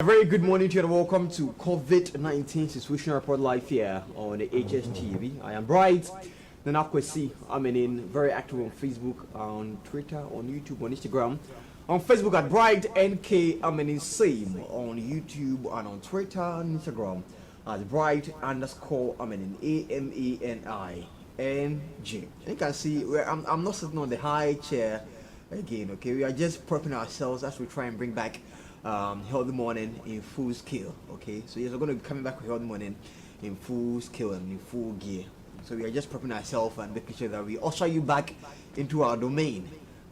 A very good morning to you and welcome to COVID-19 Situation Report Live here on the HSTV. I am Bright, then Akwesi. I'm very active on Facebook, on Twitter, on YouTube, on Instagram. On Facebook at Bright NK, same on YouTube and on Twitter and Instagram as Bright _ AMENING. You can see where I'm not sitting on the high chair again, okay? We are just prepping ourselves as we try and bring back Healthy Morning in full scale, okay? So yes, we're going to be coming back with Healthy Morning in full scale and in full gear. So we are just prepping ourselves and making sure that we usher you back into our domain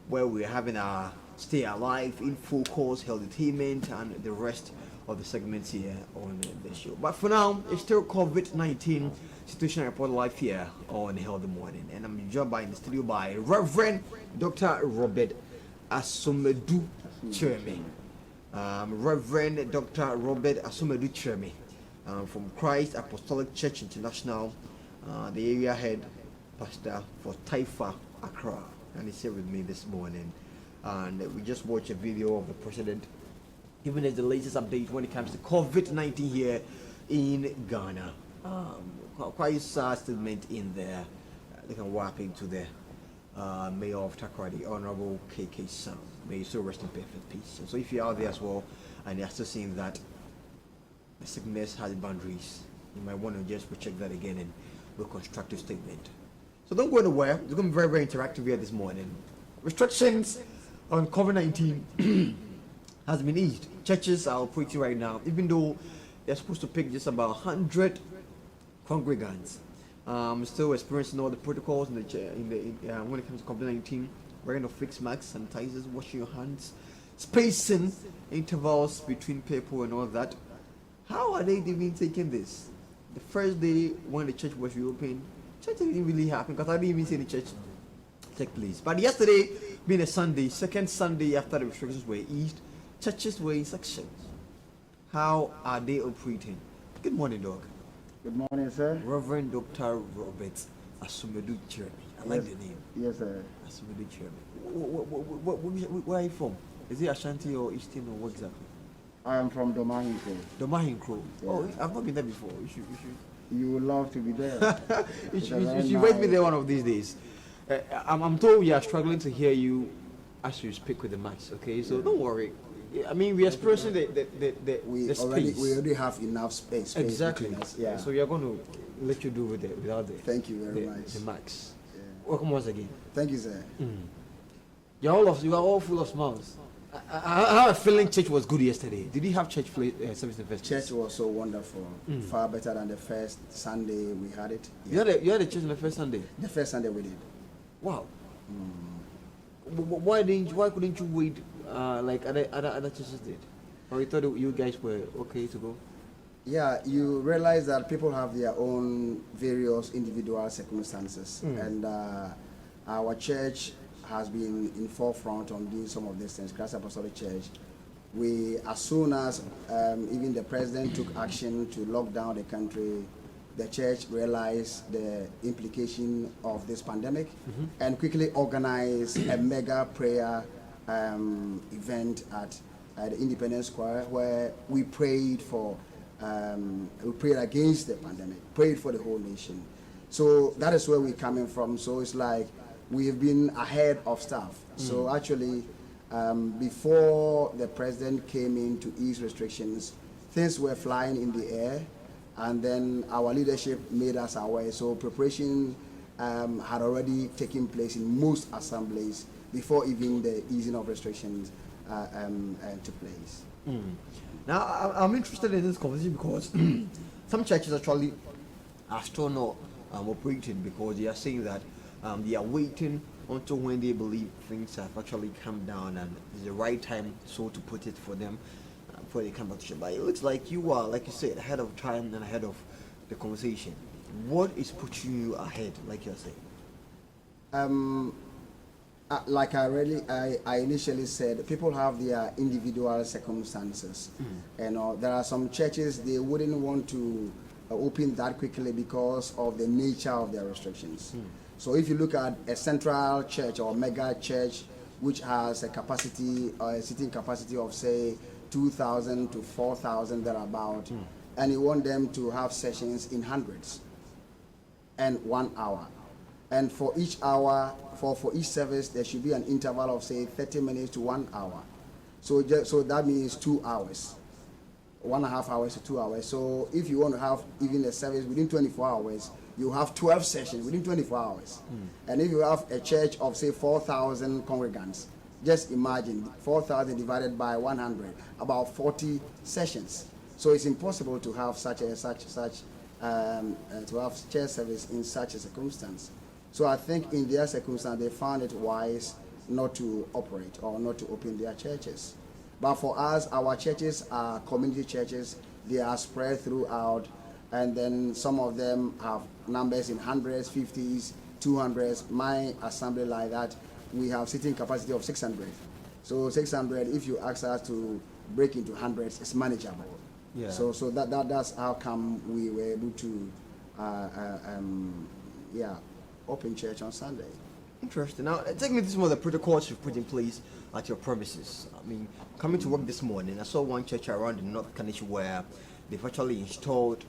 where we're having our Stay Alive, in full course, health entertainment, and the rest of the segments here on the show. But for now, it's still COVID-19 Situation Report Live here on Healthy Morning, and I'm joined in the studio by Reverend Dr. Robert Asomadu-Kyereme. Reverend Dr. Robert Asomadu-Kyereme from Christ Apostolic Church International, the area head pastor for Taifa, Accra, and he's here with me this morning. And we just watched a video of the president giving us the latest update when it comes to COVID-19 here in Ghana. Quite a sad statement in there. They can warp into the Mayor of Takrady, the Honorable KK Sam. May you still rest in perfect peace. And so if you're out there as well and you're still seeing that the sickness has boundaries, you might want to just recheck that again and do a constructive statement. So don't go anywhere. It's going to be very, very interactive here this morning. Restrictions on COVID-19 has been eased. Churches are operating right now, even though they're supposed to pick just about 100 congregants. Still experiencing all the protocols when it comes to COVID-19, wearing of fixed masks, sanitizers, washing your hands, spacing intervals between people and all that. How are they even taking this? The first day when the church was reopened, church didn't really happen because I didn't even see the church take place. But yesterday, being a Sunday, second Sunday after the restrictions were eased, churches were in sections. How are they operating? Good morning, Doc. Good morning, sir. Reverend Dr. Robert Asomadu-Kyereme. I like the name. Yes, sir. Asomadu-Kyereme. Where are you from? Is it Ashanti or Eastern or what exactly? I am from Domahinkro. Domahinkro. Yeah. Oh, I've not been there before. You should. You would love to be there. you should wait me there one of these days. I'm told we are struggling to hear you as you speak with the mics. Okay, so don't worry. I mean, we are experiencing the space. We already have enough space exactly. Us. Yeah. So we are going to let you do without the. Thank you very much. The mics. Yeah. Welcome once again. Thank you, sir. You are all full of smiles. I have a feeling church was good yesterday. Did you have church service the first? Church was so wonderful. Far better than the first Sunday we had it. Yeah. You had a church on the first Sunday. The first Sunday we did. Wow. Why couldn't you wait like other churches did? Or you thought you guys were okay to go? Yeah, you realize that people have their own various individual circumstances, and our church has been in forefront on doing some of these things. Christ Apostolic Church, we, as soon as even the president took action to lock down the country, the church realized the implication of this pandemic and quickly organized a mega prayer event at the Independence Square, where we prayed we prayed against the pandemic, prayed for the whole nation. So that is where we're coming from. So it's like we've been ahead of stuff. So actually, before the president came in to ease restrictions, things were flying in the air, and then our leadership made us aware. So preparation had already taken place in most assemblies before even the easing of restrictions took place. Now, I'm interested in this conversation because some churches actually are still not operating because they are saying that they are waiting until when they believe things have actually come down and it's the right time, so to put it, for them before they come back to church. But it looks like you are, like you said, ahead of time and ahead of the conversation. What is pushing you ahead, like you're saying? Like I initially said, people have their individual circumstances. And there are some churches, they wouldn't want to open that quickly because of the nature of their restrictions. So if you look at a central church or mega church which has a capacity or a seating capacity of say 2,000 to 4,000 thereabout, and you want them to have sessions in hundreds and 1 hour. And for each hour, for each service, there should be an interval of say 30 minutes to 1 hour. So that means 2 hours, 1.5 hours to 2 hours. So if you want to have even a service within 24 hours, you have 12 sessions within 24 hours. And if you have a church of say 4,000 congregants, just imagine 4,000 divided by 100, about 40 sessions. So it's impossible to have to have church service in such a circumstance. So I think in their circumstance they found it wise not to operate or not to open their churches. But for us, our churches are community churches. They are spread throughout, and then some of them have numbers in hundreds, 50s, 200s. My assembly like that, we have seating capacity of 600. So 600, if you ask us to break into hundreds, it's manageable. Yeah. So that's how come we were able to open church on Sunday. Interesting. Now, take me through some of the protocols you've put in place at your premises. I mean, coming to work this morning, I saw one church around in North Kanish where they've actually installed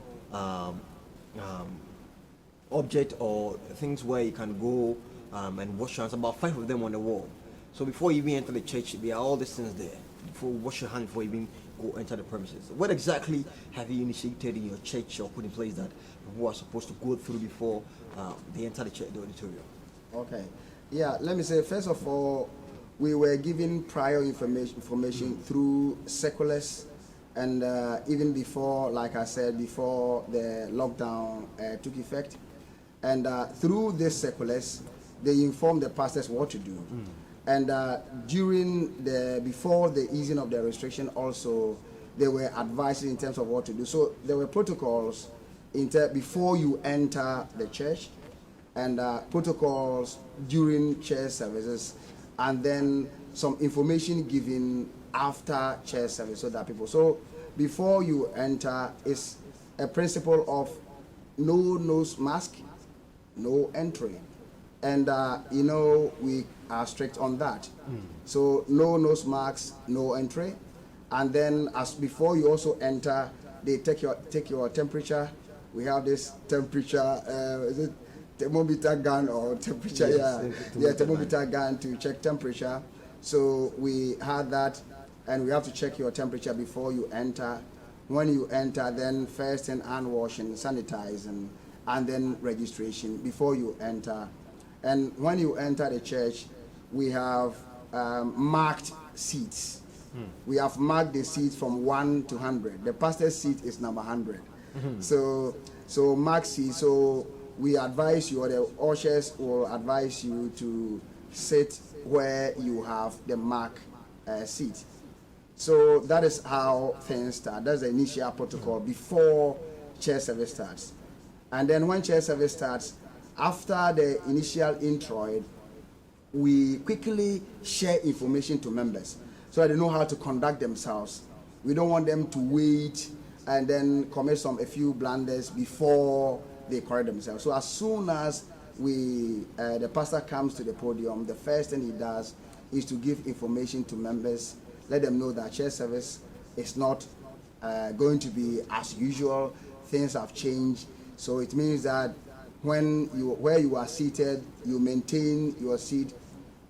object or things where you can go and wash your hands, about 5 of them on the wall. So before you even enter the church, there are all these things there. Before wash your hands before you even go enter the premises. What exactly have you initiated in your church or put in place that people are supposed to go through before they enter the church, the auditorium? Okay. Yeah, let me say, first of all, we were given prior information through circulars, and even before, like I said, before the lockdown took effect. And through these circulars, they informed the pastors what to do. And before the easing of the restriction also, they were advising in terms of what to do. So there were protocols before you enter the church, and protocols during church services, and then some information given after church service so that people. So before you enter is a principle of no nose mask, no entry. And we are strict on that. So no nose masks, no entry. And then as before you also enter, they take your temperature. We have this temperature, is it thermometer gun or temperature? Yes, thermometer gun to check temperature. So we had that, and we have to check your temperature before you enter. When you enter, then first hand washing, sanitizing, and then registration before you enter. And when you enter the church, we have marked seats. We have marked the seats from 1 to 100. The pastor's seat is number 100. So marked seats. So we advise you, or the ushers will advise you to sit where you have the marked seat. So that is how things start. That's the initial protocol before church service starts. And then when church service starts, after the initial introit, we quickly share information to members so that they know how to conduct themselves. We don't want them to wait and then commit a few blunders before they correct themselves. So as soon as the pastor comes to the podium, the first thing he does is to give information to members, let them know that church service is not going to be as usual. Things have changed. So it means that where you are seated, you maintain your seat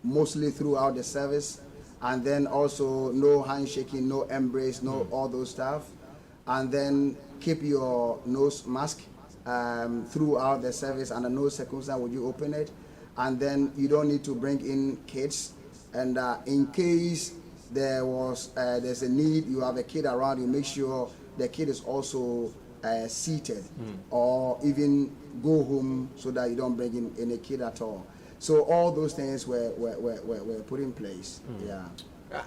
mostly throughout the service, and then also no handshaking, no embrace, no all those stuff, and then keep your nose mask throughout the service, under no circumstance would you open it, and then you don't need to bring in kids, and in case there's a need, you have a kid around, you make sure the kid is also seated, or even go home so that you don't bring in any kid at all. So all those things were put in place. Yeah.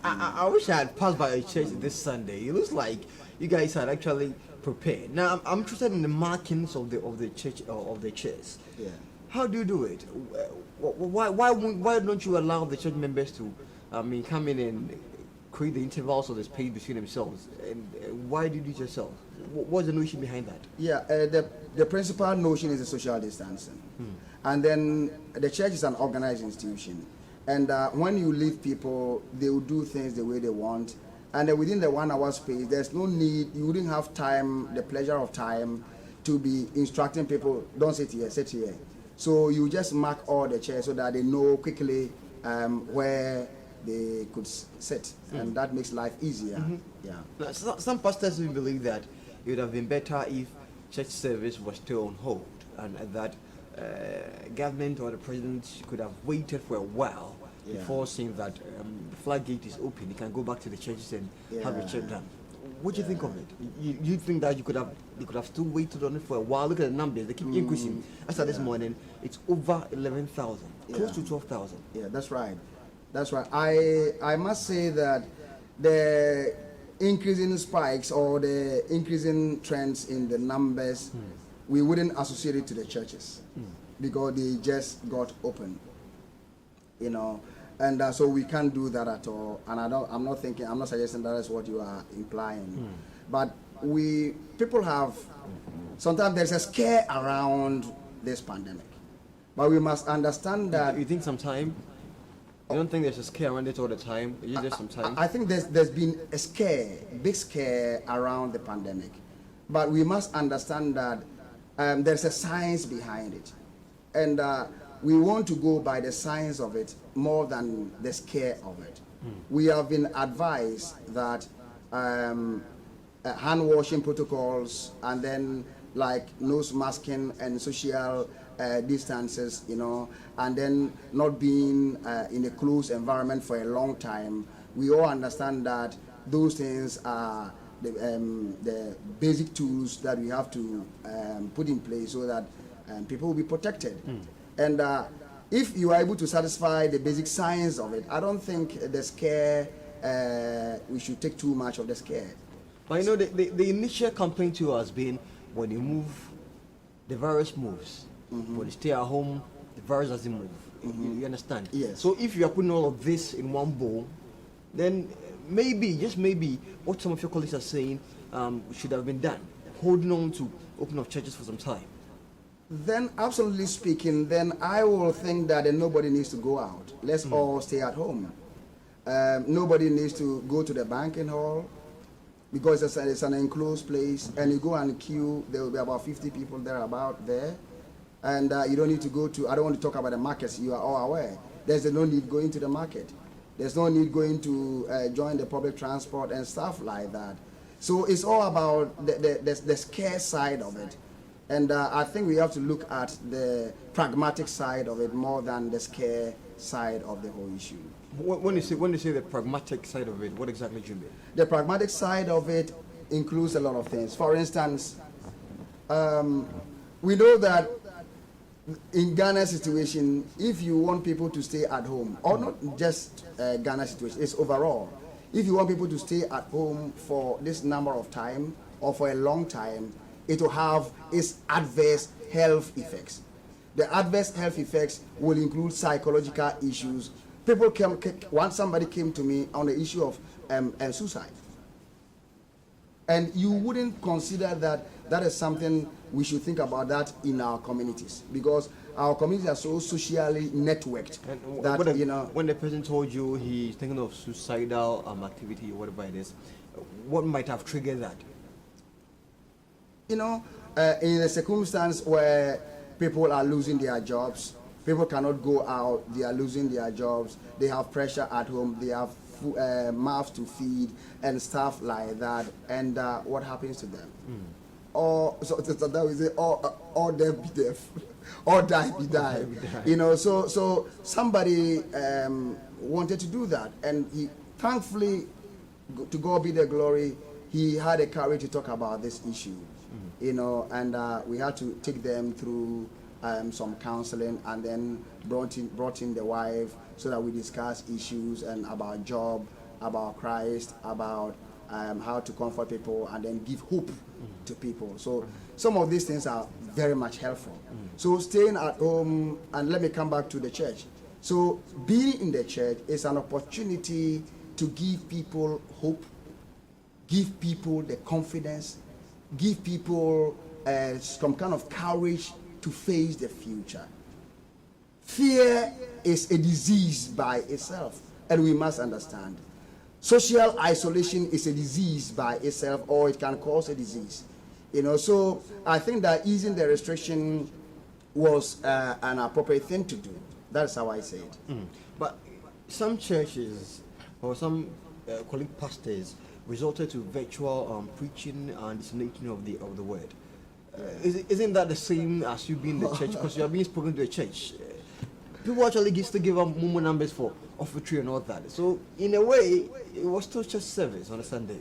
I wish I had passed by a church this Sunday. It looks like you guys had actually prepared. Now I'm interested in the markings of the church or of the chairs. Yeah. How do you do it? Why don't you allow the church members to come in and create the intervals of the space between themselves? And why do you do it yourself? What's the notion behind that? Yeah, the principal notion is the social distancing. And then the church is an organized institution. And when you leave people, they will do things the way they want. And then within the 1 hour space, there's no need, you wouldn't have time, the pleasure of time, to be instructing people, don't sit here, sit here. So you just mark all the chairs so that they know quickly where they could sit, and that makes life easier. Yeah. Now, some pastors will believe that it would have been better if church service was still on hold, and that government or the president could have waited for a while before seeing that the floodgate is open. You can go back to the churches and have a church done. What do you think of it? You think that they could have still waited on it for a while? Look at the numbers; they keep increasing. As of this morning, it's over 11,000, close to 12,000. Yeah, that's right. That's right. I must say that the increasing spikes or the increasing trends in the numbers, we wouldn't associate it to the churches because they just got open, you know. And so we can't do that at all. And I'm not suggesting that is what you are implying. But people have, sometimes there's a scare around this pandemic. But we must understand that. You think sometime? You don't think there's a scare around it all the time? You just sometimes? I think there's been a scare, big scare around the pandemic. But we must understand that there's a science behind it. And we want to go by the science of it more than the scare of it. We have been advised that hand washing protocols and then like nose masking and social distances, you know, and then not being in a closed environment for a long time. We all understand that those things are the basic tools that we have to put in place so that people will be protected. And if you are able to satisfy the basic science of it, I don't think the scare, we should take too much of the scare. But you know, the initial complaint to us has been when you move, the virus moves. When you stay at home, the virus doesn't move. You understand? Yes. So if you are putting all of this in one bowl, then maybe, just maybe, what some of your colleagues are saying should have been done. Holding on to open up churches for some time. Then, absolutely speaking, then I will think that nobody needs to go out. Let's all stay at home. Nobody needs to go to the banquet hall because it's an enclosed place, and you go and queue, there will be about 50 people there. And you don't need to go to, I don't want to talk about the markets, you are all aware. There's no need going to the market. There's no need going to join the public transport and stuff like that. So it's all about the scare side of it. And I think we have to look at the pragmatic side of it more than the scare side of the whole issue. When you say the pragmatic side of it, what exactly do you mean? The pragmatic side of it includes a lot of things. For instance, we know that in Ghana's situation, if you want people to stay at home, or not just Ghana's situation, it's overall. If you want people to stay at home for this number of time or for a long time, it will have its adverse health effects. The adverse health effects will include psychological issues. Once somebody came to me on the issue of suicide, and you wouldn't consider that is something we should think about that in our communities, because our communities are so socially networked that, you know. When the person told you he's thinking of suicidal activity or whatever it is, what might have triggered that? You know, in a circumstance where people are losing their jobs, people cannot go out, they are losing their jobs, they have pressure at home, they have mouths to feed and stuff like that, and what happens to them? Or so that we say, or death be death, or die be die. You know, so somebody wanted to do that, and he, thankfully, to God be the glory, he had the courage to talk about this issue. You know, and we had to take them through some counseling, and then brought in the wife so that we discuss issues and about job, about Christ, about how to comfort people, and then give hope to people. So some of these things are very much helpful. So staying at home, and let me come back to the church. So being in the church is an opportunity to give people hope, give people the confidence, give people some kind of courage to face the future. Fear is a disease by itself, and we must understand. social isolation is a disease by itself, or it can cause a disease. So I think that easing the restriction was an appropriate thing to do. That's how I say it. But some churches or some colleague pastors resorted to virtual preaching and disseminating of the word. Isn't that the same as you being in the church? Because you are being spoken to a church. People actually still give up Momo numbers for offertory and all that. So in a way, it was still church service on a Sunday.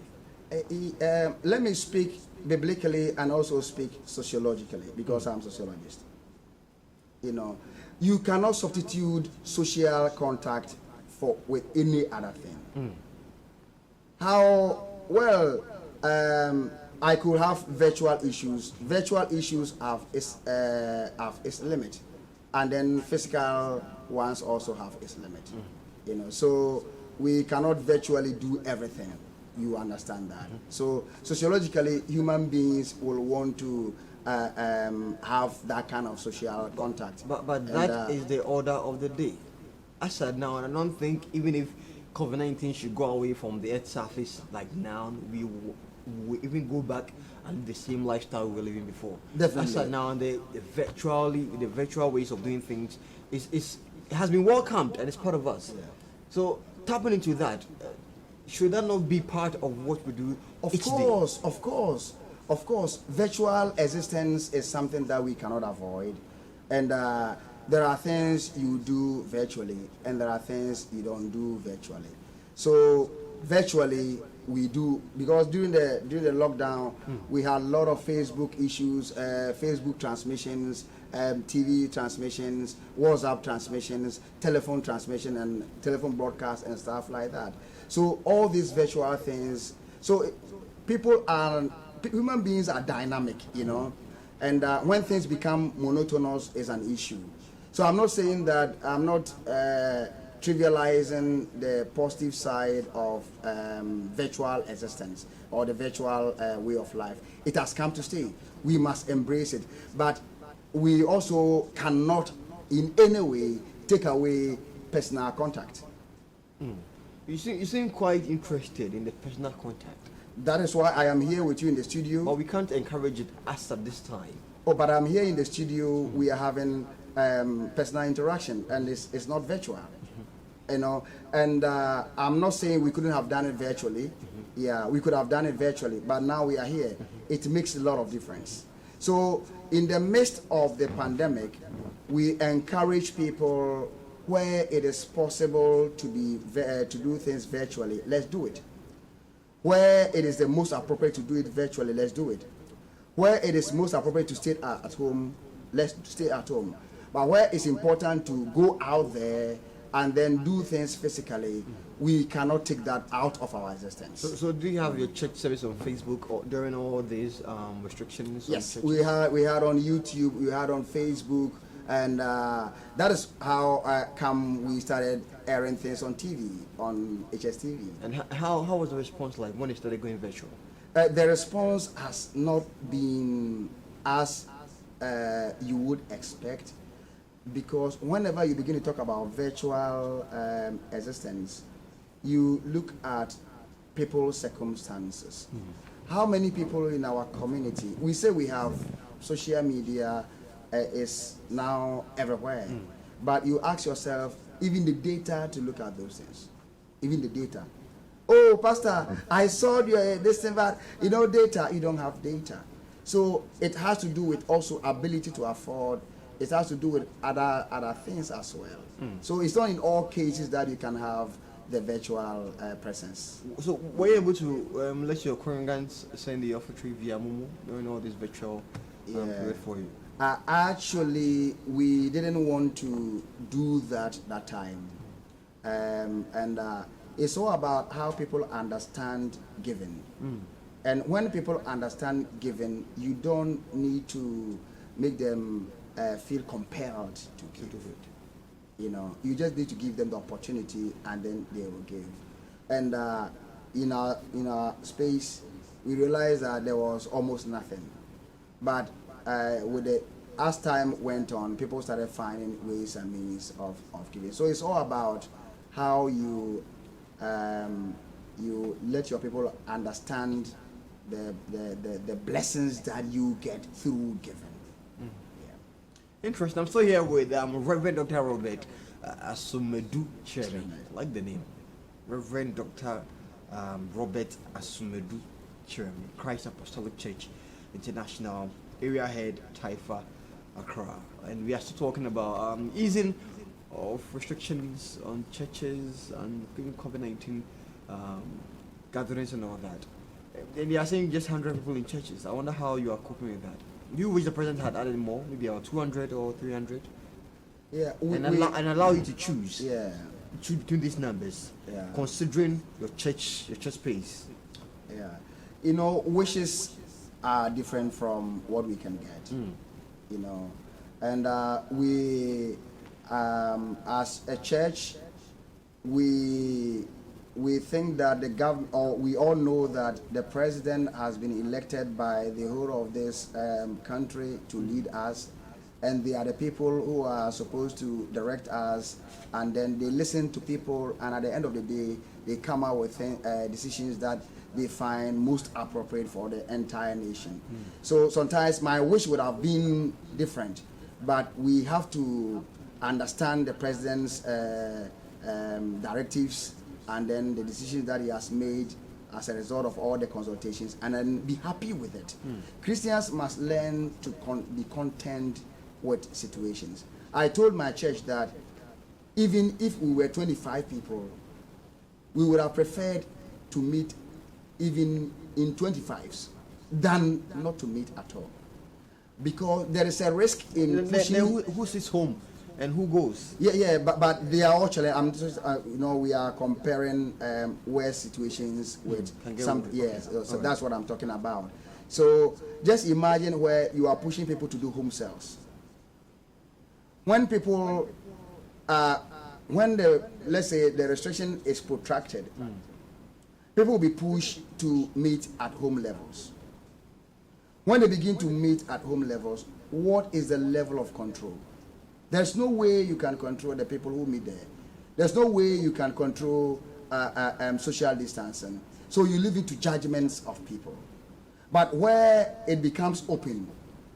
Let me speak biblically and also speak sociologically, because I'm a sociologist. You cannot substitute social contact with any other thing. How well I could have virtual issues. Virtual issues have its limit, and then physical ones also have its limit. So we cannot virtually do everything. You understand that? So sociologically, human beings will want to have that kind of social contact. But that is the order of the day. As said now, and I don't think even if COVID-19 should go away from the earth's surface like now, we even go back and the same lifestyle we were living before. Definitely. As said now, the virtual ways of doing things it has been welcomed and it's part of us. Yeah. So tapping into that, should that not be part of what we do each day? Of course. Virtual existence is something that we cannot avoid, and there are things you do virtually, and there are things you don't do virtually. So virtually we do, because during the lockdown we had a lot of Facebook issues, Facebook transmissions, TV transmissions, WhatsApp transmissions, telephone transmission, and telephone broadcasts and stuff like that. So all these virtual things. So human beings are dynamic, and when things become monotonous is an issue. So I'm not saying that, I'm not trivializing the positive side of virtual existence or the virtual way of life. It has come to stay. We must embrace it. But we also cannot in any way take away personal contact. You seem quite interested in the personal contact. That is why I am here with you in the studio. But we can't encourage it as at this time. Oh, but I'm here in the studio. We are having personal interaction, and it's not virtual. And I'm not saying we couldn't have done it virtually. Yeah, we could have done it virtually, but now we are here. It makes a lot of difference. So in the midst of the pandemic, we encourage people, where it is possible to do things virtually, let's do it. Where it is the most appropriate to do it virtually, let's do it. Where it is most appropriate to stay at home, let's stay at home. But where it's important to go out there and then do things physically, we cannot take that out of our existence. So do you have your church service on Facebook or during all these restrictions? Yes, we had on YouTube, we had on Facebook, and that is how we started airing things on TV, on HSTV. And how was the response like when it started going virtual? The response has not been as you would expect, because whenever you begin to talk about virtual existence, you look at people's circumstances. How many people in our community, we say we have social media is now everywhere, but you ask yourself, even the data to look at those things, even the data. Oh, Pastor, I saw this thing, but data, you don't have data. So it has to do with also ability to afford. It has to do with other things as well. So it's not in all cases that you can have the virtual presence. So were you able to let your congregants send the offertory via Momo during all this virtual period for you? Actually, we didn't want to do that time. And it's all about how people understand giving. And when people understand giving, you don't need to make them feel compelled to give. You just need to give them the opportunity, and then they will give. And in our space, we realized that there was almost nothing. But as time went on, people started finding ways and means of giving. So it's all about how you you let your people understand the blessings that you get through giving. Interesting. I'm still here with Reverend Dr. Robert Asomadu-Kyereme. I like the name. Reverend Dr. Robert Asomadu-Kyereme, Christ Apostolic Church International, Area Head, Taifa, Accra. And we are still talking about easing of restrictions on churches and COVID-19 gatherings and all that. And they are saying just 100 people in churches. I wonder how you are coping with that. You wish the president had added more, maybe about 200 or 300? Yeah, and allow you to choose. Yeah. Choose between these numbers. Yeah. Considering your church space. Yeah. You know, wishes are different from what we can get. You know, and we, as a church, we think that the government, or we all know that the president has been elected by the whole of this country to lead us, and they are the people who are supposed to direct us, and then they listen to people, and at the end of the day, they come out with decisions that they find most appropriate for the entire nation. So sometimes my wish would have been different, but we have to understand the president's directives and then the decisions that he has made as a result of all the consultations, and then be happy with it. Christians must learn to be content with situations. I told my church that even if we were 25 people, we would have preferred to meet even in 25s than not to meet at all. Because there is a risk in pushing... Who sits home and who goes? Yeah, but they are all challenging. I'm just, you know, we are comparing where situations with some... Yes, so that's what I'm talking about. So just imagine where you are pushing people to do home sales. When people... let's say the restriction is protracted, people will be pushed to meet at home levels. When they begin to meet at home levels, what is the level of control? There's no way you can control the people who meet there. There's no way you can control social distancing. So you leave it to judgments of people. But where it becomes open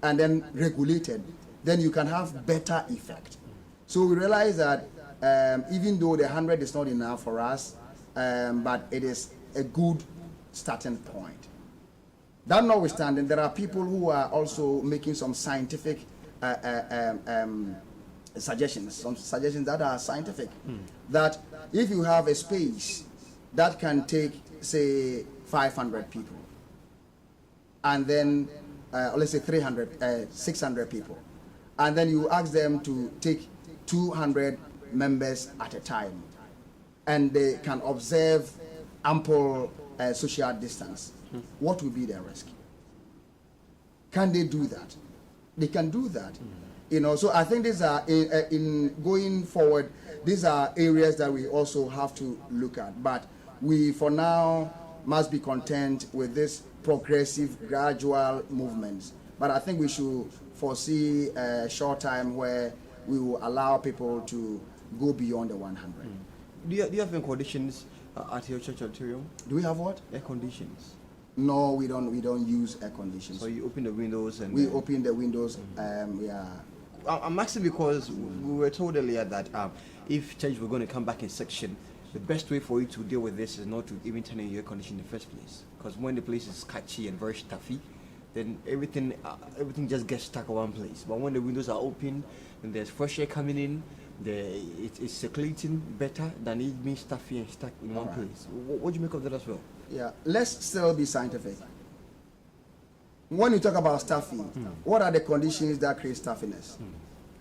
and then regulated, then you can have better effect. So we realize that even though the 100 is not enough for us, but it is a good starting point. That notwithstanding, there are people who are also making some scientific suggestions, some suggestions that are scientific, that if you have a space that can take, say, 500 people, and then let's say 600 people, and then you ask them to take 200 members at a time, and they can observe ample social distance, what will be their risk? Can they do that? They can do that. You know, so I think these are, in going forward, these are areas that we also have to look at. But we, for now, must be content with this progressive, gradual movements. But I think we should foresee a short time where we will allow people to go beyond the 100. Do you have air conditions at your church auditorium? Do we have what? Air conditions. No, we don't use air conditions. So you open the windows and... We open the windows, yeah. I'm asking because we were told earlier that if church were going to come back in section, the best way for you to deal with this is not to even turn on your air condition in the first place. Because when the place is sketchy and very stuffy, then everything just gets stuck in one place. But when the windows are open and there's fresh air coming in, it's circulating better than it being stuffy and stuck in one place. What do you make of that as well? Yeah, let's still be scientific. When you talk about stuffy, what are the conditions that create stuffiness?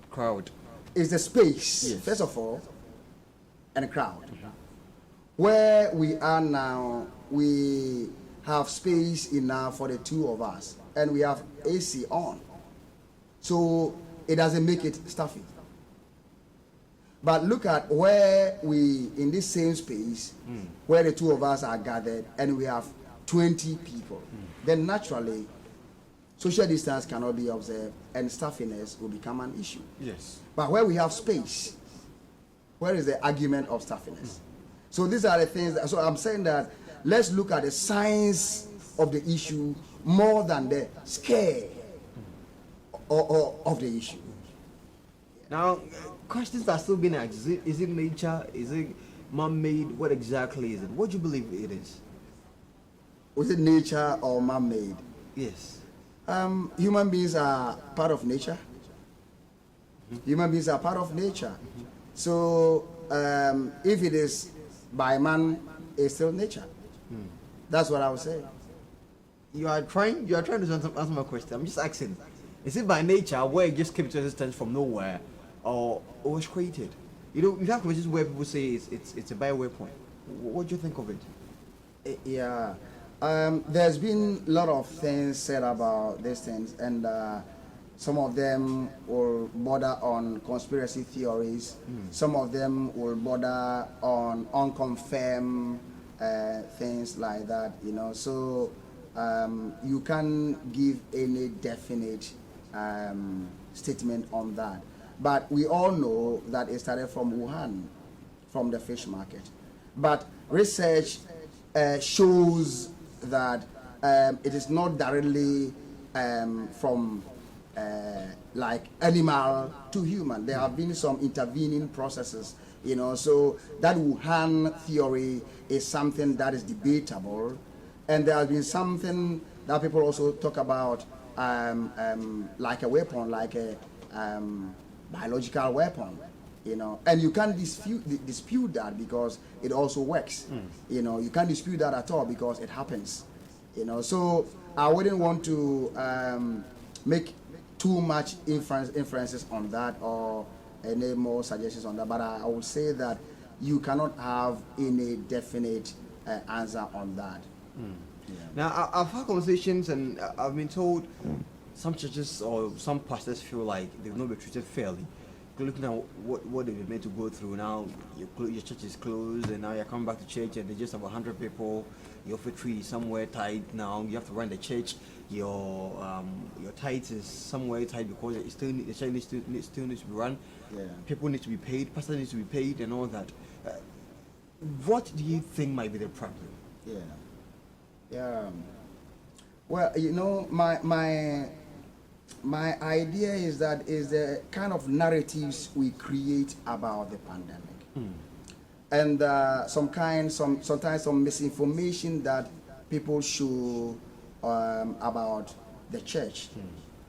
Crowd. It's the space, yes, first of all, and crowd. Where we are now, we have space enough for the two of us, and we have AC on. So it doesn't make it stuffy. But look at where we, in this same space, where the two of us are gathered, and we have 20 people, then naturally, social distance cannot be observed, and stuffiness will become an issue. Yes. But where we have space, where is the argument of stuffiness? So these are the things, so I'm saying that let's look at the science of the issue more than the scare of the issue. Now, questions are still being asked. Is it nature? Is it man-made? What exactly is it? What do you believe it is? Was it nature or man-made? Yes. Human beings are part of nature. Human beings are part of nature. So if it is by man, it's still nature. That's what I would say. You are trying to answer my question. I'm just asking. Is it by nature where it just came to existence from nowhere, or it was created? You know, you have conversations where people say it's a bioweapon. What do you think of it? Yeah. There's been a lot of things said about these things, and some of them will border on conspiracy theories. Some of them will border on unconfirmed things like that, you know. So you can't give any definite statement on that. But we all know that it started from Wuhan, from the fish market. But research shows that it is not directly from like animal to human. There have been some intervening processes, you know. So that Wuhan theory is something that is debatable, and there has been something that people also talk about, like a weapon, like a biological weapon, you know, and you can't dispute that because it also works. You know, you can't dispute that at all because it happens, you know. So I wouldn't want to make too much inferences on that or any more suggestions on that, but I would say that you cannot have any definite answer on that. Yeah. Now, I've had conversations and I've been told some churches or some pastors feel like they've not been treated fairly. Looking at what they've been made to go through now, your church is closed and now you're coming back to church and there's just about 100 people. Your offertory is somewhere tight now. You have to run the church. Your tithe is somewhere tight because the church still needs to be run. Yeah. People need to be paid. Pastors need to be paid and all that. What do you think might be the problem? Yeah. Yeah. Well, you know, my idea is that is the kind of narratives we create about the pandemic, and sometimes some misinformation that people show about the church,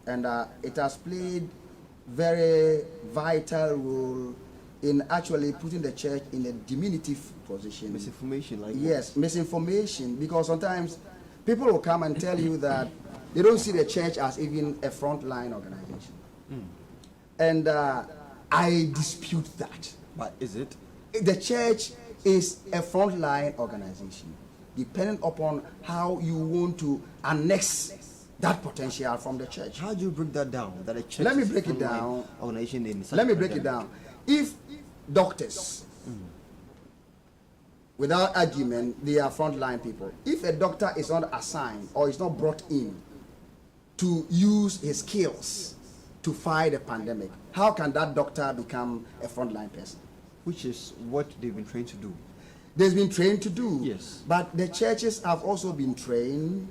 and it has played very vital role in actually putting the church in a diminutive position. Misinformation, like yes, misinformation, because sometimes people will come and tell you that they don't see the church as even a frontline organization. And I dispute that. But is it? The church is a frontline organization, depending upon how you want to annex that potential from the church. How do you break that down? That a church Let me is break it frontline down. Organization in Let me break it down. If doctors, without argument, they are frontline people. If a doctor is not assigned or is not brought in to use his skills to fight a pandemic, how can that doctor become a frontline person? Which is what they've been trained to do. They've been trained to do. Yes. But the churches have also been trained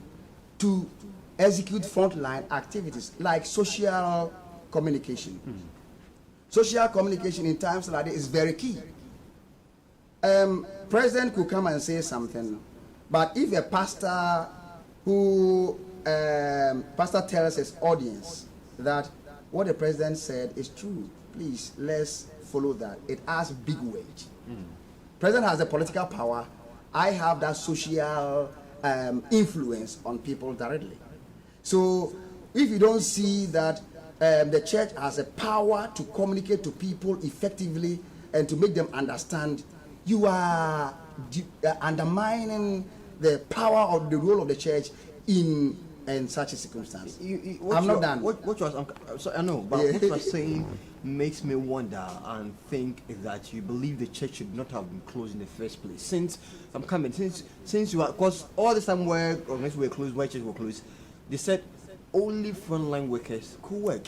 to execute frontline activities like social communication. Social communication in times like this is very key. President could come and say something, but if a pastor tells his audience that what the president said is true, please let's follow that. It has big weight. President has the political power. I have that social influence on people directly. So if you don't see that the church has a power to communicate to people effectively and to make them understand, you are undermining the power of the role of the church in such a circumstance. I'm not done. I know, but what you're saying makes me wonder and think that you believe the church should not have been closed in the first place. Since you are, because all this time where organizations were closed, where churches were closed, they said only frontline workers could work.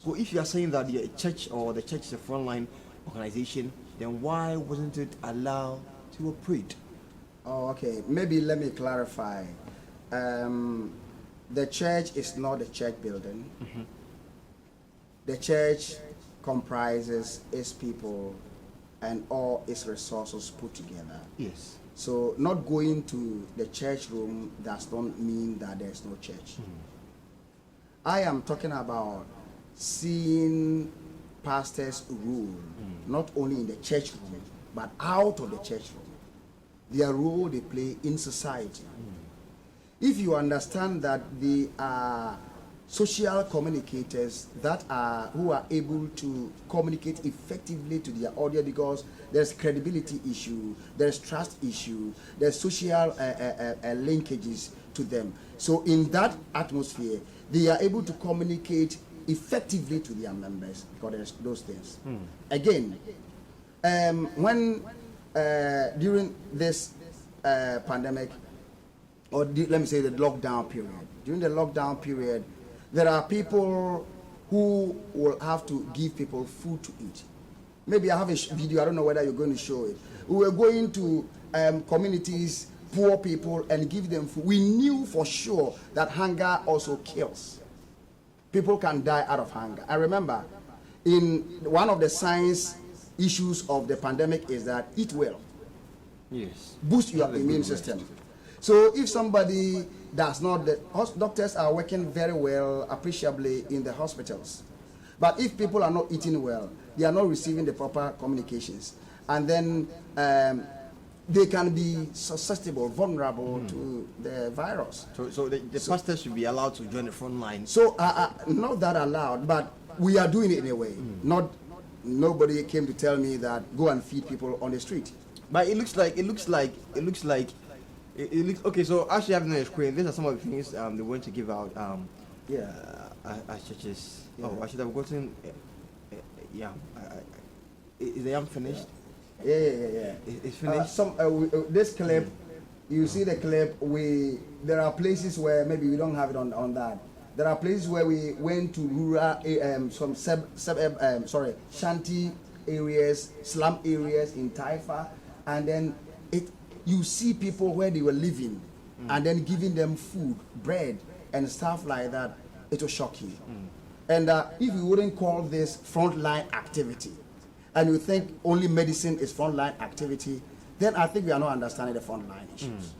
So if you are saying that the church is a frontline organization, then why wasn't it allowed to operate? Oh, okay. Maybe let me clarify. The church is not a church building. Mm-hmm. The church comprises its people and all its resources put together. Yes. So not going to the church room does not mean that there's no church. I am talking about seeing pastors rule, not only in the church room, but out of the church room. Their role they play in society. If you understand that they are social communicators that are who are able to communicate effectively to their audience, because there's credibility issue, there's trust issue, there's social linkages to them. So in that atmosphere, they are able to communicate effectively to their members because there's those things. Again, when during this pandemic, or let me say the lockdown period, during the lockdown period, there are people who will have to give people food to eat. Maybe I have a video, I don't know whether you're going to show it. We were going to communities, poor people, and give them food. We knew for sure that hunger also kills. People can die out of hunger. I remember in one of the science issues of the pandemic is that eat well. Yes. Boost your immune system. So if somebody does not, the doctors are working very well, appreciably in the hospitals. But if people are not eating well, they are not receiving the proper communications. And then they can be susceptible, vulnerable to the virus. So the pastors should be allowed to join the front line. So not that allowed, but we are doing it anyway. Nobody came to tell me that go and feed people on the street. But it looks like okay. So actually, having a screen, these are some of the things they want to give out. As churches. Yeah. Oh, I should have gotten. Is the yam finished? Yeah. It's finished. This clip, you see the clip. There are places where maybe we don't have it on that. There are places where we went to rural, shanty areas, slum areas in Taifa, and then you see people where they were living, and then giving them food, bread, and stuff like that. It will shock you. And if you wouldn't call this frontline activity, and you think only medicine is frontline activity, then I think we are not understanding the frontline issues.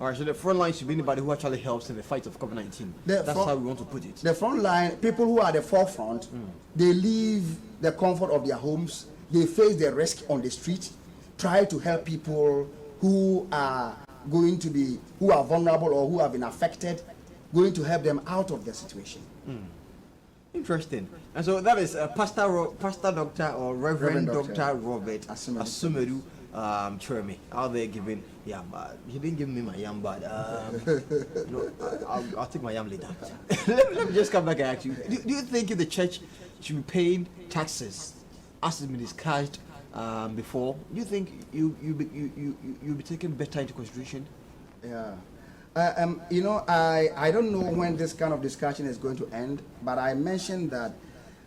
All right, so the front line should be anybody who actually helps in the fight of COVID-19. That's how we want to put it. The front line, people who are at the forefront, they leave the comfort of their homes, they face the risk on the street, try to help people who are who are vulnerable or who have been affected, going to help them out of the situation. Interesting. And so that is Pastor Doctor or Reverend Dr. Robert Asomadu-Kyereme out there giving yam. He didn't give me my yam, but no, I'll take my yam later. let me just come back and ask you. Do you think the church should be paying taxes as has been discussed before? Do you think you'll be taken better into consideration? Yeah. I don't know when this kind of discussion is going to end, but I mentioned that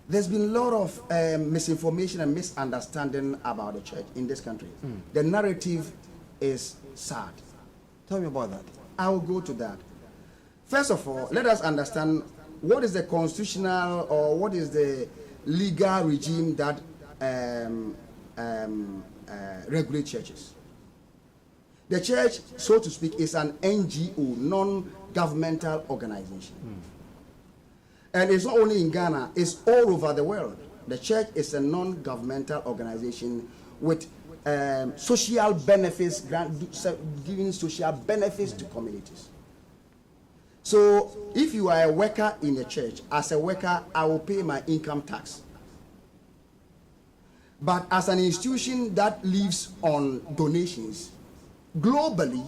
there's been a lot of misinformation and misunderstanding about the church in this country. The narrative is sad. Tell me about that. I will go to that. First of all, let us understand what is the constitutional or what is the legal regime that regulates churches. The church, so to speak, is an NGO, non-governmental organization. And it's not only in Ghana, it's all over the world. The church is a non-governmental organization with social benefits, giving social benefits to communities. So if you are a worker in a church, as a worker, I will pay my income tax. But as an institution that lives on donations, globally,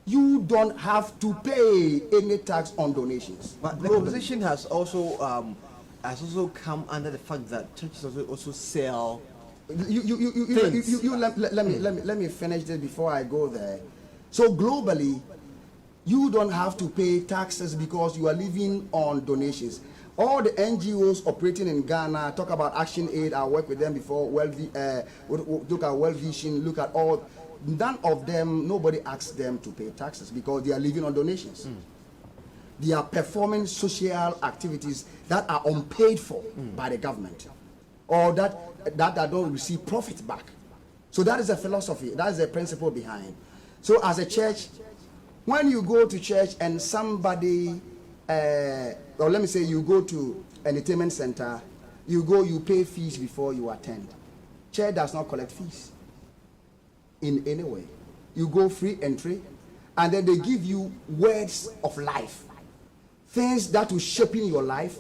you don't have to pay any tax on donations. But the position has also come under the fact that churches also sell. Let me finish this before I go there. So globally, you don't have to pay taxes because you are living on donations. All the NGOs operating in Ghana, talk about Action Aid, I worked with them before, look at World Vision, look at all. none of them, nobody asks them to pay taxes because they are living on donations. They are performing social activities that are unpaid for by the government, or that don't receive profit back. So that is a philosophy, that is a principle behind. So as a church, when you go to church and somebody, or let me say you go to entertainment center, you pay fees before you attend. Church does not collect fees in any way. You go free entry, and then they give you words of life, things that will shape in your life,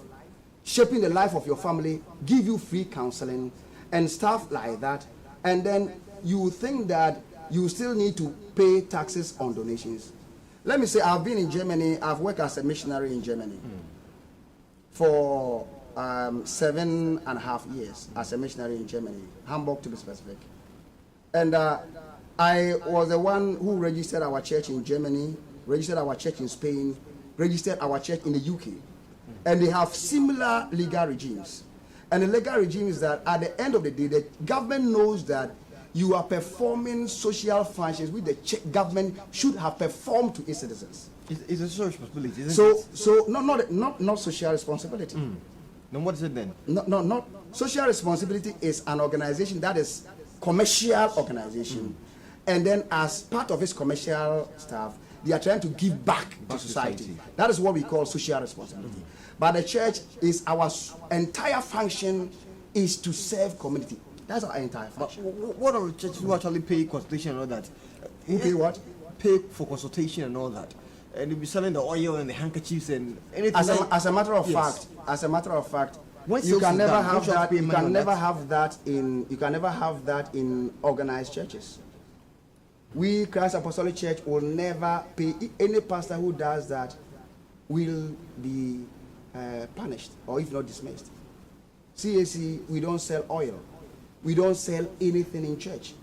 shaping the life of your family, give you free counseling and stuff like that. And then you think that you still need to pay taxes on donations. Let me say, I've been in Germany. I've worked as a missionary in Germany for 7.5 years as a missionary in Germany, Hamburg to be specific. And I was the one who registered our church in Germany, registered our church in Spain, registered our church in the UK. And they have similar legal regimes. And the legal regime is that at the end of the day, the government knows that you are performing social functions which the government should have performed to its citizens. It's a social responsibility, isn't it? So not social responsibility. Then what is it then? Not social responsibility is an organization that is commercial organization, and then as part of its commercial stuff, they are trying to give back to society. That is what we call social responsibility. But the church is our entire function is to serve community. That's our entire function. But what are churches who actually pay consultation and all that? Who pay what? Pay for consultation and all that. And you'll be selling the oil and the handkerchiefs and anything. As a matter of fact, you can never have that. You can never have that in organized churches. We, Christ Apostolic Church, will never pay. Any pastor who does that will be punished or if not dismissed. CAC, we don't sell oil. We don't sell anything in church.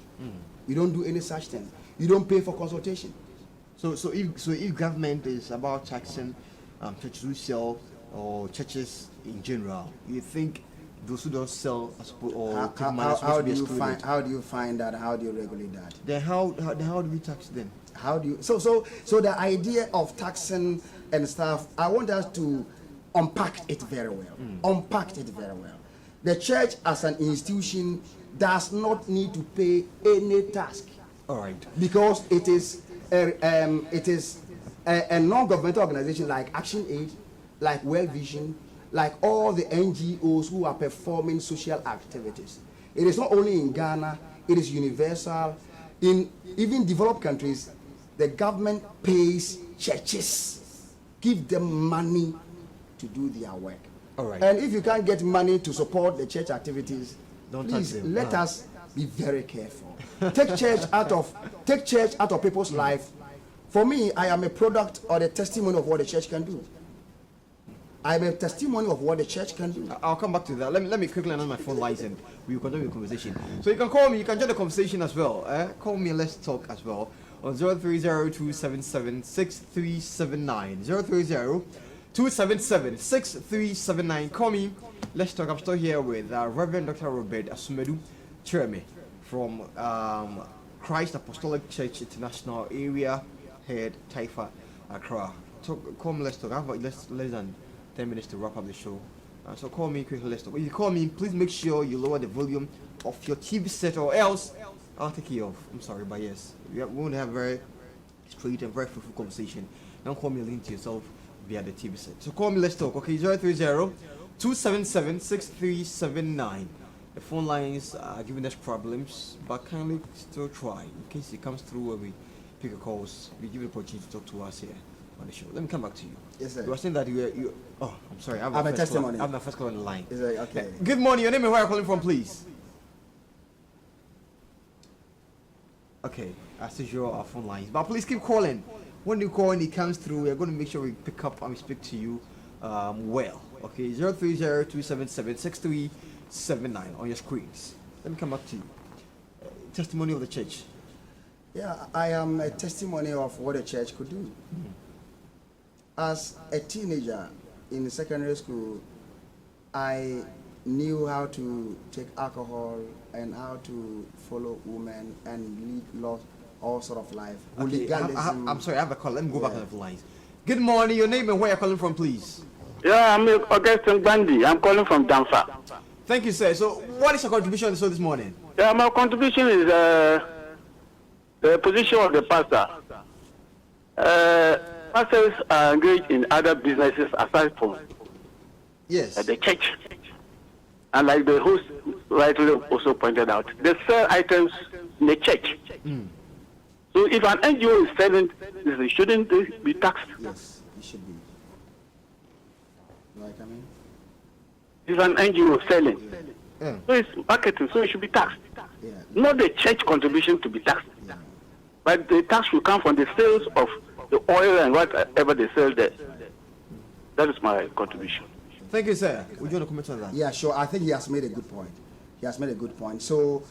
We don't do any such thing. You don't pay for consultation. So if government is about taxing churches who sell or churches in general, you think those who don't sell or take money are supposed to be excluded? How do you find that? How do you regulate that? Then how do we tax them? How do you so the idea of taxing and stuff, I want us to unpack it very well. The church as an institution does not need to pay any tax. All right. Because it is a non-governmental organization like Action Aid, like World Vision, like all the NGOs who are performing social activities. It is not only in Ghana, it is universal. In even developed countries, the government pays churches, give them money to do their work. All right. And if you can't get money to support the church activities, please let us be very careful. Take church out of people's life. For me, I am a product or the testimony of what the church can do. I am a testimony of what the church can do. I'll come back to that. Let me quickly announce my phone lines and we'll continue the conversation. So you can call me, you can join the conversation as well. Call me and let's talk as well on 030-277-6379. 030-277-6379. Call me. Let's talk. I'm still here with Reverend Dr. Robert Asomadu-Kyereme from Christ Apostolic Church International Area Head, Taifa, Accra. Call me. Let's talk. I have less than 10 minutes to wrap up the show. So call me quickly. Let's talk. If you call me, please make sure you lower the volume of your TV set, or else I'll take it off. I'm sorry, but yes, we want to have very straight and very fruitful conversation. Don't call me a link to yourself via the TV set. So call me, let's talk. Okay, 030-277-6379. The phone lines are giving us problems, but kindly still try in case it comes through when we pick your calls. We give you the opportunity to talk to us here on the show. Let me come back to you. Yes, sir. You were saying that you. Oh, I'm sorry. I have a testimony. I have my first call on the line. Is that okay? Good morning. Your name and where you're calling from, please. Okay, as usual, our phone lines. But please keep calling. When you call and it comes through, we're going to make sure we pick up and we speak to you well. Okay, 030-277-6379 on your screens. Let me come back to you. Testimony of the church. Yeah, I am a testimony of what a church could do. As a teenager in secondary school, I knew how to take alcohol and how to follow women and lead all sort of life. Okay, Hooliganism. I'm sorry, I have a call. Let me go back on the lines. Good morning. Your name and where you're calling from, please. Yeah, I'm Augustine Bandy. I'm calling from Damfa. Thank you, sir. So, what is your contribution on the show this morning? Yeah, my contribution is the position of the pastor. Pastors are engaged in other businesses aside from the church. And like the host rightly also pointed out, they sell items in the church. So if an NGO is selling, shouldn't they be taxed? Yes, it should be. Like, I mean? If an NGO is selling, so it's marketing, so it should be taxed. Yeah. Not the church contribution to be taxed. But the tax will come from the sales of the oil and whatever they sell there. That is my contribution. Thank you, sir. Would you want to comment on that? Yeah, sure. I think he has made a good point. He has made a good point. So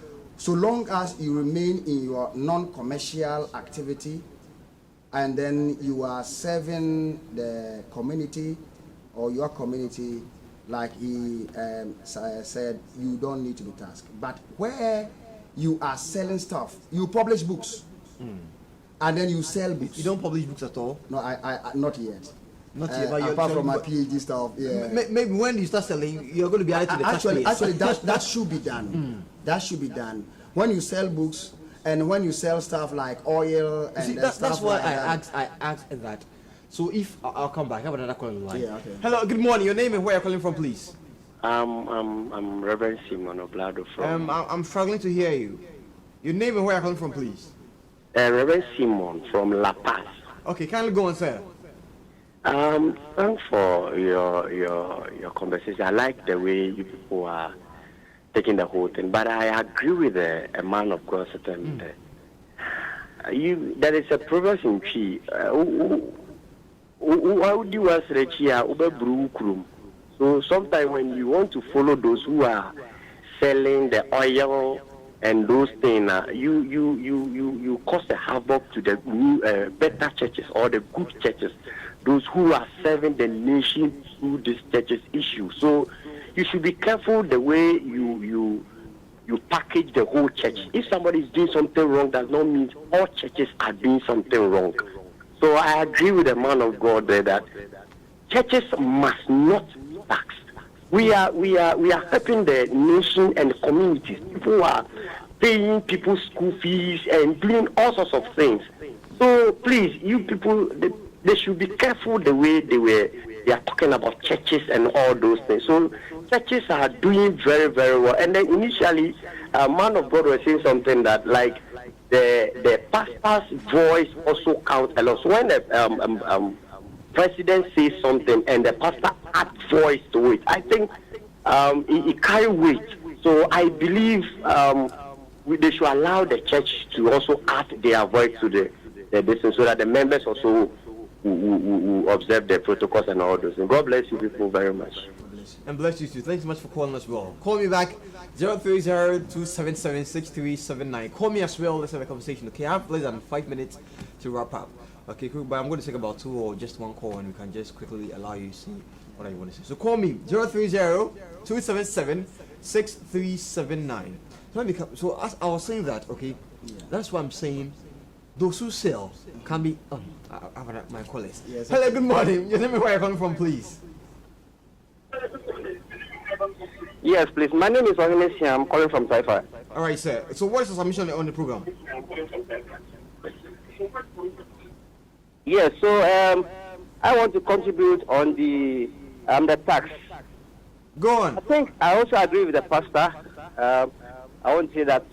long as you remain in your non-commercial activity and then you are serving the community or your community, like he said, you don't need to be taxed. But where you are selling stuff, you publish books, and then you sell books. You don't publish books at all? No, I not yet. Not yet, but apart from my PhD stuff, yeah. Maybe when you start selling, you're going to be added to the taxpayers. Actually, that should be done. That should be done. When you sell books and when you sell stuff like oil and See, that's stuff why like I asked that. So if I'll come back, I have another call in the line. Yeah, okay. Hello, good morning. Your name and where you're calling from, please. I'm Reverend Simon Oblado from. I'm struggling to hear you. Your name and where you're calling from, please. Reverend Simon from La Paz. Okay, kindly go on, sir. Thanks for your conversation. I like the way you people are taking the whole thing, but I agree with a man of God. Certain there is a proverb in Chi. So sometimes when you want to follow those who are selling the oil and those things, you cause a havoc to the new better churches or the good churches, those who are serving the nation through this church's issue. So you should be careful the way you package the whole church. If somebody is doing something wrong, does not mean all churches are doing something wrong. So I agree with the man of God there that churches must not tax. We are helping the nation and communities. People are paying people's school fees and doing all sorts of things. So please, you people, they should be careful the way they are talking about churches and all those things. So churches are doing very, very well. And then initially, a man of God was saying something that like the pastor's voice also counts a lot. So when the president says something and the pastor adds voice to it, I think it carries weight. So I believe they should allow the church to also add their voice to the business so that the members also who observe the protocols and all those. And God bless you people very much. And bless you too. Thanks so much for calling as well. Call me back 030-277-6379. Call me as well. Let's have a conversation. Okay, I have less than 5 minutes to wrap up. Okay, cool. But I'm going to take about 2 or just 1 call, and we can just quickly allow you to see what you want to say. So call me 030-277-6379. So as I was saying that, okay, that's why I'm saying those who sell can be. I have my callers. Yes, hello, good morning. Your name and where you're calling from, please. Yes, please. My name is Wagner. I'm calling from Taifa. All right, sir. So what is the submission on the program? Yes, so I want to contribute on the tax. Go on. I think I also agree with the pastor. I want to say that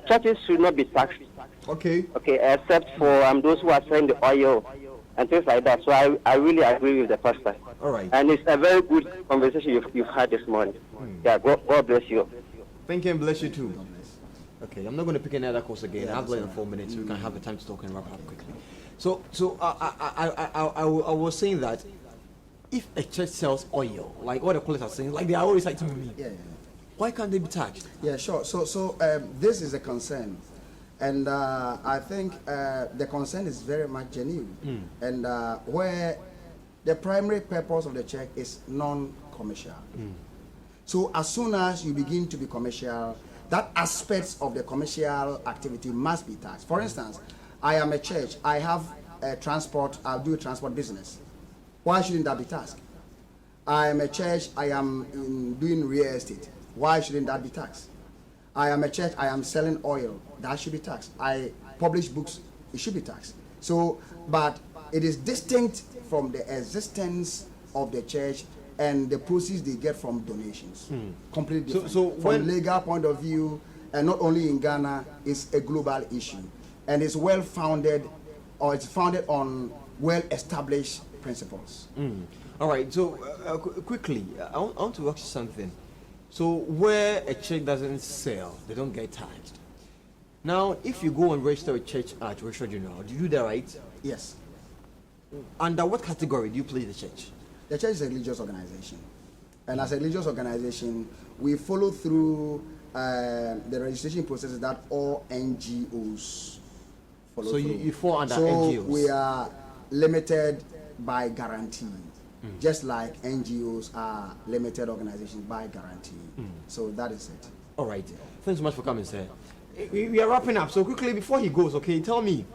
churches should not be taxed. Okay. Okay, except for those who are selling the oil and things like that. So I really agree with the pastor. All right. And it's a very good conversation you've had this morning. Yeah, God bless you. Thank you and bless you too. Okay, I'm not going to pick any other course again. I have less than 4 minutes, so we can have the time to talk and wrap up quickly. So I was saying that if a church sells oil, like what the callers are saying, like they are always like to me, why can't they be taxed? Yeah, sure. So this is a concern, and I think the concern is very much genuine, and where the primary purpose of the church is non-commercial. So as soon as you begin to be commercial, that aspects of the commercial activity must be taxed. For instance, I am a church, I have a transport, I'll do a transport business. Why shouldn't that be taxed? I am a church, I am doing real estate. Why shouldn't that be taxed? I am a church, I am selling oil. That should be taxed. I publish books, it should be taxed. So, but it is distinct from the existence of the church and the proceeds they get from donations. Completely different. So from legal point of view, and not only in Ghana, it's a global issue. And it's well founded, or it's founded on well-established principles. All right, so quickly, I want to ask you something. So where a church doesn't sell, they don't get taxed. Now, if you go and register a church at Registrar General, do you do that right? Yes. Under what category do you place the church? The church is a religious organization. And as a religious organization, we follow through the registration processes that all NGOs follow through. So you fall under NGOs? So we are limited by guarantee, just like NGOs are limited organizations by guarantee. So that is it. All right. Thanks so much for coming, sir. We are wrapping up. So quickly, before he goes, okay, tell me,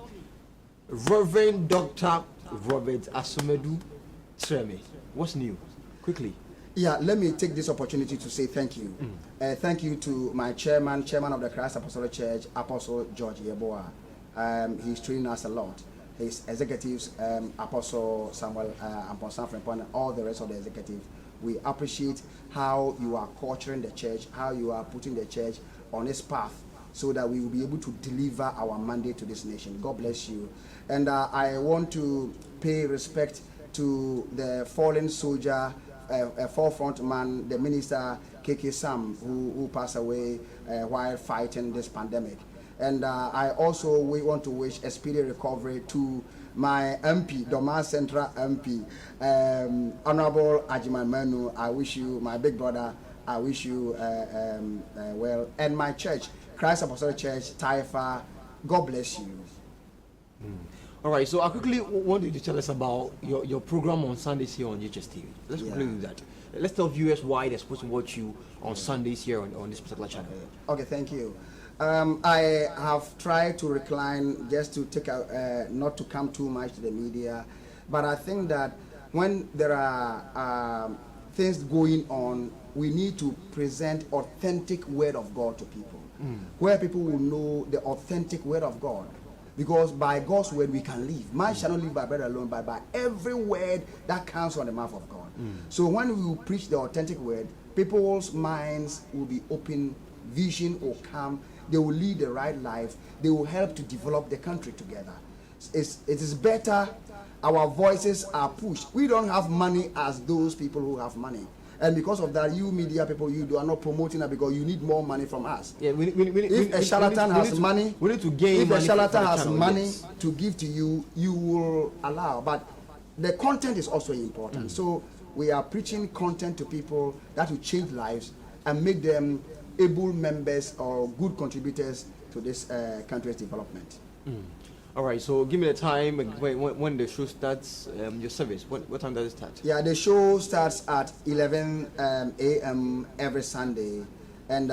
Reverend Dr. Robert Asomadu-Kyereme, what's new? Quickly. Yeah, let me take this opportunity to say thank you. Thank you to my chairman of the Christ Apostolic Church, Apostle George Yeboah. He's training us a lot. His executives, Apostle Samuel Amponsan and all the rest of the executives. We appreciate how you are culturing the church, how you are putting the church on its path so that we will be able to deliver our mandate to this nation. God bless you. And I want to pay respect to the fallen soldier, forefront man, the minister KK Sam, who passed away while fighting this pandemic. And I also want to wish a speedy recovery to my MP, Doma Central MP, Honorable Ajiman Manu. I wish you, my big brother, I wish you well. And my church, Christ Apostolic Church, Taifa, God bless you. All right, so I quickly want you to tell us about your program on Sundays here on HSTV. Let's quickly do that. Let's tell viewers why they're supposed to watch you on Sundays here on this particular channel. Okay, thank you. I have tried to recline just to take out, not to come too much to the media, but I think that when there are things going on, we need to present authentic word of God to people, where people will know the authentic word of God. Because by God's word we can live. Man shall not live by bread alone, but by every word that comes from the mouth of God. So when we will preach the authentic word, people's minds will be open, vision will come, they will lead the right life, they will help to develop the country together. It is better our voices are pushed. We don't have money as those people who have money. And because of that, you media people, you are not promoting it because you need more money from us. Yeah, if a charlatan has money, we need to gain. If a charlatan has money to give to you, you will allow. But the content is also important. So we are preaching content to people that will change lives and make them able members or good contributors to this country's development. All right, so give me the time when the show starts, your service. What time does it start? Yeah, the show starts at 11 a.m. every Sunday. And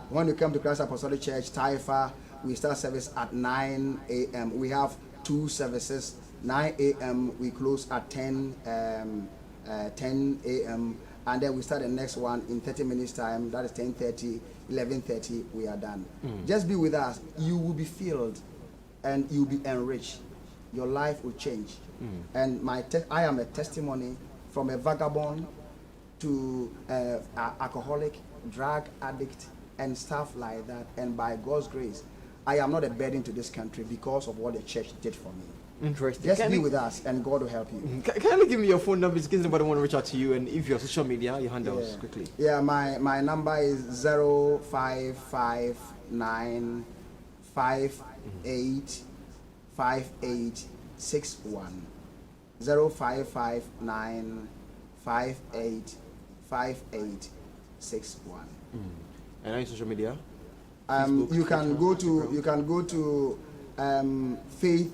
when you come to Christ Apostolic Church, Taifa, we start service at 9 a.m. We have two services. 9 a.m. we close at 10 a.m. And then we start the next one in 30 minutes time. That is 10:30, 11:30, we are done. Just be with us. You will be filled and you'll be enriched. Your life will change. And I am a testimony from a vagabond to alcoholic, drug addict, and stuff like that. And by God's grace, I am not a burden to this country because of what the church did for me. Interesting. Just be with us and God will help you. Can you give me your phone number in case anybody want to reach out to you, and if your social media, your handles quickly? Yeah, my number is 0559 585861. 0559 585861. And on social media? Facebook, you can go to Faith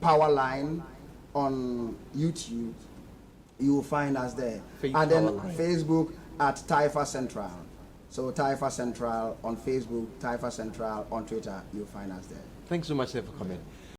Powerline on YouTube. You will find us there. And then Facebook at Taifa Central. So Taifa Central on Facebook, Taifa Central on Twitter, you'll find us there. Thanks so much, sir, for coming.